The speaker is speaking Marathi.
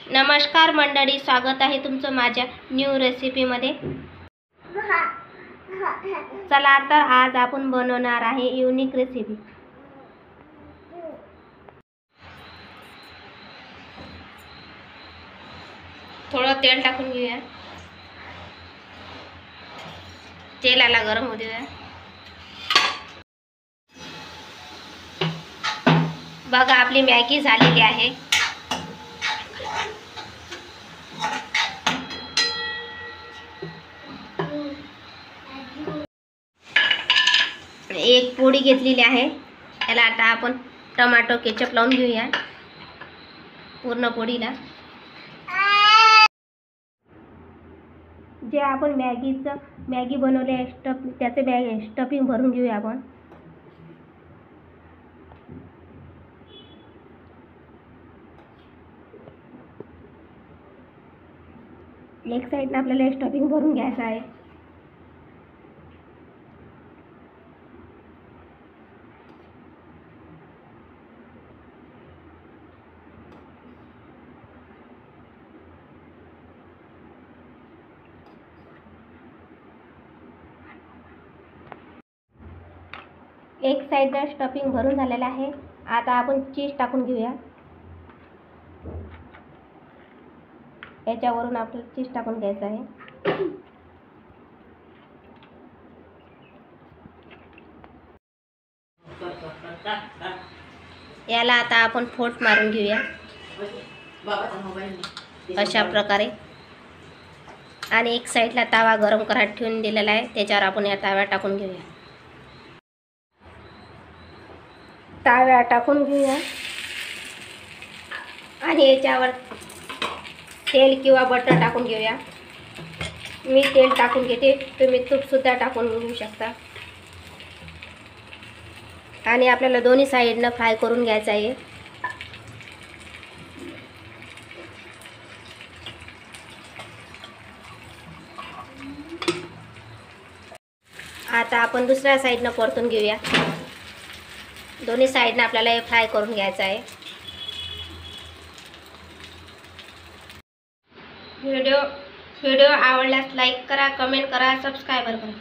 नमस्कार मंडळी, स्वागत आहे तुमचं माझ्या न्यू रेसिपीमध्ये। चला तर आज आपण बनवणार आहे युनिक रेसिपी। थोडं तेल टाकून घेऊया, तेलाला गरम होऊ देऊया। बघा आपली मॅगी झालेली आहे। एक पोळी घेतलेली आहे, याला आता आपण टोमॅटो केचप लावून घेऊया पूर्ण पोळीला। जे आपण मॅगी बनवले त्याचे स्टफिंग भरून घेऊया आपण। एक साइडने आपल्याला स्टफिंग भरून घ्यायचं आहे। एक साइडने स्टफिंग भरून झालेला आहे। आता आपण चीज टाकून घेऊया, याच्यावरून आपल्याला चीज टाकून घ्यायचं आहे। याला आता आपण फोल्ड मारून घेऊया अशा प्रकारे। आणि एक साइडला तवा गरम करायला ठेवून दिलेला आहे, त्याच्यावर आपण या तव्या टाकून घेऊया। तव्या टाकून घेऊया आणि याच्यावर तेल किंवा बटर टाकून घेऊया। मी तेल टाकून घेते, तुम्ही तूप सुद्धा टाकून घेऊ शकता। आणि आपल्याला दोन्ही साइडनं फ्राय करून घ्यायचं आहे। आता आपण दुसऱ्या साइडनं परतून घेऊया। दोन्ही साइडनं आपल्याला हे फ्राय करून घ्यायचं आहे। व्हिडिओ आवडल्यास लाईक करा, कमेंट करा, सबस्क्राईब करा।